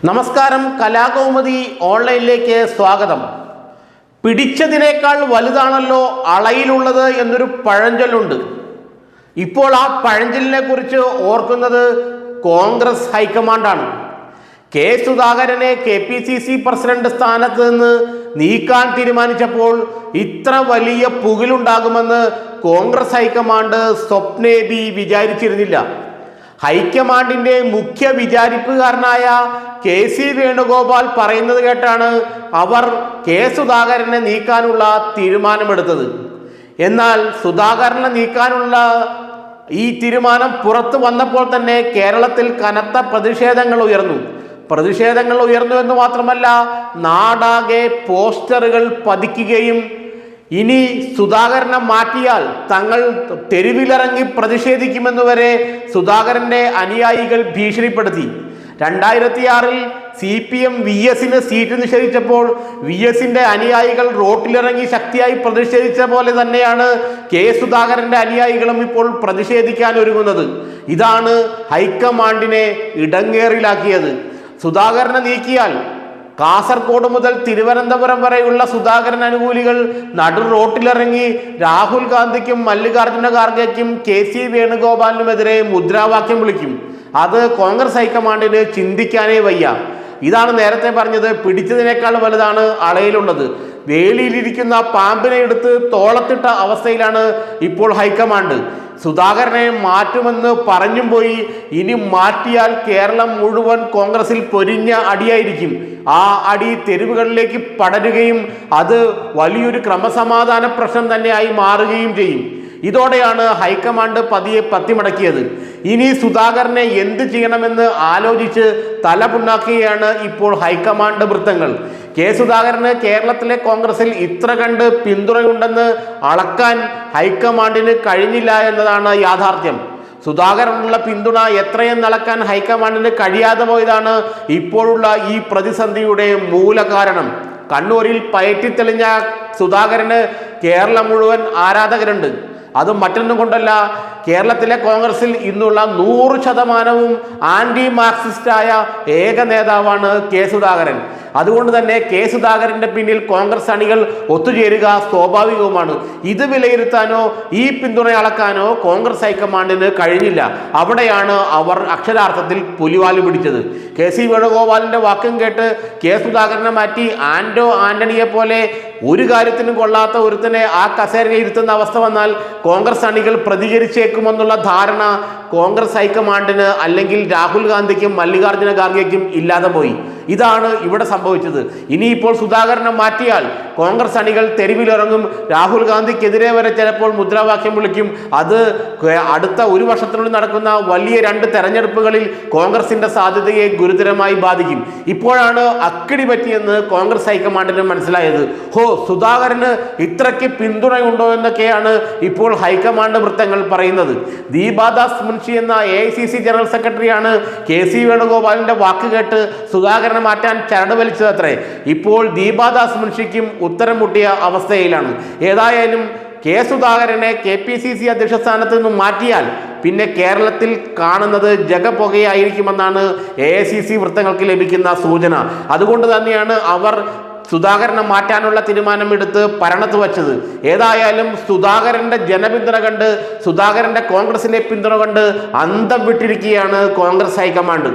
നമസ്കാരം, കലാകൗമുദി ഓൺലൈനിലേക്ക് സ്വാഗതം. പിടിച്ചതിനേക്കാൾ വലുതാണല്ലോ അളയിലുള്ളത് എന്നൊരു പഴഞ്ചൊല്ലുണ്ട്. ഇപ്പോൾ ആ പഴഞ്ചൊല്ലിനെ കുറിച്ച് ഓർക്കുന്നത് കോൺഗ്രസ് ഹൈക്കമാൻഡാണ്. കെ സുധാകരനെ KPCC പ്രസിഡന്റ് സ്ഥാനത്ത് നിന്ന് നീക്കാൻ തീരുമാനിച്ചപ്പോൾ ഇത്ര വലിയ പുകിലുണ്ടാകുമെന്ന് കോൺഗ്രസ് ഹൈക്കമാൻഡ് സ്വപ്നേബി വിചാരിച്ചിരുന്നില്ല. ഹൈക്കമാൻഡിന്റെ മുഖ്യ വിചാരിപ്പുകാരനായ KC വേണുഗോപാൽ പറയുന്നത് കേട്ടാണ് അവർ കെ സുധാകരനെ നീക്കാനുള്ള തീരുമാനമെടുത്തത്. എന്നാൽ സുധാകരനെ നീക്കാനുള്ള ഈ തീരുമാനം പുറത്തു വന്നപ്പോൾ തന്നെ കേരളത്തിൽ കനത്ത പ്രതിഷേധങ്ങൾ ഉയർന്നു എന്ന് മാത്രമല്ല, നാടാകെ പോസ്റ്ററുകൾ പതിക്കുകയും ഇനി സുധാകരനെ മാറ്റിയാൽ തങ്ങൾ തെരുവിലിറങ്ങി പ്രതിഷേധിക്കുമെന്ന് വരെ സുധാകരന്റെ അനുയായികൾ ഭീഷണിപ്പെടുത്തി. 2006 CPM VSന് സീറ്റ് നിഷേധിച്ചപ്പോൾ VSന്റെ അനുയായികൾ റോട്ടിലിറങ്ങി ശക്തിയായി പ്രതിഷേധിച്ച പോലെ തന്നെയാണ് കെ സുധാകരന്റെ അനുയായികളും ഇപ്പോൾ പ്രതിഷേധിക്കാൻ ഒരുങ്ങുന്നത്. ഇതാണ് ഹൈക്കമാൻഡിനെ ഇടങ്ങേറിലാക്കിയത്. സുധാകരനെ നീക്കിയാൽ കാസർഗോഡ് മുതൽ തിരുവനന്തപുരം വരെയുള്ള സുധാകരൻ അനുകൂലികൾ നടു റോട്ടിലിറങ്ങി രാഹുൽ ഗാന്ധിക്കും മല്ലികാർജുന ഖാർഗെക്കും KC വേണുഗോപാലിനുമെതിരെ മുദ്രാവാക്യം വിളിക്കും. അത് കോൺഗ്രസ് ഹൈക്കമാൻഡിന് ചിന്തിക്കാനേ വയ്യ. ഇതാണ് നേരത്തെ പറഞ്ഞത്, പിടിച്ചതിനേക്കാൾ വലുതാണ് അളയിലുള്ളത്. വേലിയിലിരിക്കുന്ന പാമ്പിനെ എടുത്ത് തോളത്തിട്ട അവസ്ഥയിലാണ് ഇപ്പോൾ ഹൈക്കമാൻഡ്. സുധാകരനെ മാറ്റുമെന്ന് പറഞ്ഞും പോയി. ഇനി മാറ്റിയാൽ കേരളം മുഴുവൻ കോൺഗ്രസിൽ പൊരിഞ്ഞ അടിയായിരിക്കും. ആ അടി തെരുവുകളിലേക്ക് പടരുകയും അത് വലിയൊരു ക്രമസമാധാന പ്രശ്നം തന്നെയായി മാറുകയും ചെയ്യും. ഇതോടെയാണ് ഹൈക്കമാൻഡ് പതിയെ പത്തിമടക്കിയത്. ഇനി സുധാകരനെ എന്ത് ചെയ്യണമെന്ന് ആലോചിച്ച് തലപുണ്ണാക്കുകയാണ് ഇപ്പോൾ ഹൈക്കമാൻഡ് വൃത്തങ്ങൾ. കെ സുധാകരന് കേരളത്തിലെ കോൺഗ്രസിൽ ഇത്ര കണ്ട് പിന്തുണയുണ്ടെന്ന് അളക്കാൻ ഹൈക്കമാൻഡിന് കഴിഞ്ഞില്ല എന്നതാണ് യാഥാർത്ഥ്യം. സുധാകരനുള്ള പിന്തുണ എത്രയെന്ന് അളക്കാൻ ഹൈക്കമാൻഡിന് കഴിയാതെ പോയതാണ് ഇപ്പോഴുള്ള ഈ പ്രതിസന്ധിയുടെ മൂല കാരണം. കണ്ണൂരിൽ പയറ്റിത്തെളിഞ്ഞ സുധാകരന് കേരളം മുഴുവൻ ആരാധകരുണ്ട്. അത് മറ്റൊന്നും കൊണ്ടല്ല, കേരളത്തിലെ കോൺഗ്രസിൽ ഇന്നുള്ള 100% ആന്റി മാർക്സിസ്റ്റായ ഏക നേതാവാണ് കെ സുധാകരൻ. അതുകൊണ്ട് തന്നെ കെ സുധാകരന്റെ പിന്നിൽ കോൺഗ്രസ് അണികൾ ഒത്തുചേരുക സ്വാഭാവികവുമാണ്. ഇത് വിലയിരുത്താനോ ഈ പിന്തുണ അളക്കാനോ കോൺഗ്രസ് ഹൈക്കമാൻഡിന് കഴിഞ്ഞില്ല. അവിടെയാണ് അവർ അക്ഷരാർത്ഥത്തിൽ പുലിവാല് പിടിച്ചത്. KC വേണുഗോപാലിന്റെ വാക്കും കേട്ട് കെ സുധാകരനെ മാറ്റി ആന്റണിയെ പോലെ ഒരു കാര്യത്തിനും കൊള്ളാത്ത ഒരുത്തനെ ആ കസേരയിൽ ഇരുത്തുന്ന അവസ്ഥ വന്നാൽ കോൺഗ്രസ് അണികൾ പ്രതികരിച്ചേക്കുമെന്നുള്ള ധാരണ കോൺഗ്രസ് ഹൈക്കമാൻഡിന് അല്ലെങ്കിൽ രാഹുൽ ഗാന്ധിക്കും മല്ലികാർജുന ഖാർഗെക്കും ഇല്ലാതെ പോയി. ഇതാണ് ഇവിടെ സംഭവിച്ചത്. ഇനിയിപ്പോൾ സുധാകരനെ മാറ്റിയാൽ കോൺഗ്രസ് അണികൾ തെരുവിലിറങ്ങും. രാഹുൽ ഗാന്ധിക്കെതിരെ വരെ ചിലപ്പോൾ മുദ്രാവാക്യം വിളിക്കും. അത് അടുത്ത ഒരു വർഷത്തിനുള്ളിൽ നടക്കുന്ന വലിയ 2 തെരഞ്ഞെടുപ്പുകളിൽ കോൺഗ്രസിന്റെ സാധ്യതയെ ഗുരുതരമായി ബാധിക്കും. ഇപ്പോഴാണ് അക്കിടി പറ്റിയെന്ന് കോൺഗ്രസ് ഹൈക്കമാൻഡിന് മനസ്സിലായത്. സുധാകരന് ഇത്രയ്ക്ക് പിന്തുണയുണ്ടോ എന്നൊക്കെയാണ് ഇപ്പോൾ ഹൈക്കമാൻഡ് വൃത്തങ്ങൾ പറയുന്നത്. ദീപാദാസ് മുൻഷി എന്ന AICC ജനറൽ സെക്രട്ടറിയാണ് KC വേണുഗോപാലിന്റെ വാക്ക് കേട്ട് സുധാകരനെ മാറ്റാൻ ചരട് വലിച്ചതത്രേ. ഇപ്പോൾ ദീപാദാസ് മുൻഷിക്കും ഉത്തരം മുട്ടിയ അവസ്ഥയിലാണ്. ഏതായാലും കെ സുധാകരനെ KPCC അധ്യക്ഷ സ്ഥാനത്ത് നിന്നും മാറ്റിയാൽ പിന്നെ കേരളത്തിൽ കാണുന്നത് ജഗപുകയായിരിക്കുമെന്നാണ് AICC വൃത്തങ്ങൾക്ക് ലഭിക്കുന്ന സൂചന. അതുകൊണ്ട് തന്നെയാണ് അവർ സുധാകരനെ മാറ്റാനുള്ള തീരുമാനമെടുത്ത് ഭരണത്ത് വച്ചത്. ഏതായാലും സുധാകരന്റെ ജനപിന്തുണ കണ്ട്, സുധാകരന്റെ കോൺഗ്രസിലെ പിന്തുണ കണ്ട് അന്തം വിട്ടിരിക്കുകയാണ് കോൺഗ്രസ് ഹൈക്കമാൻഡ്.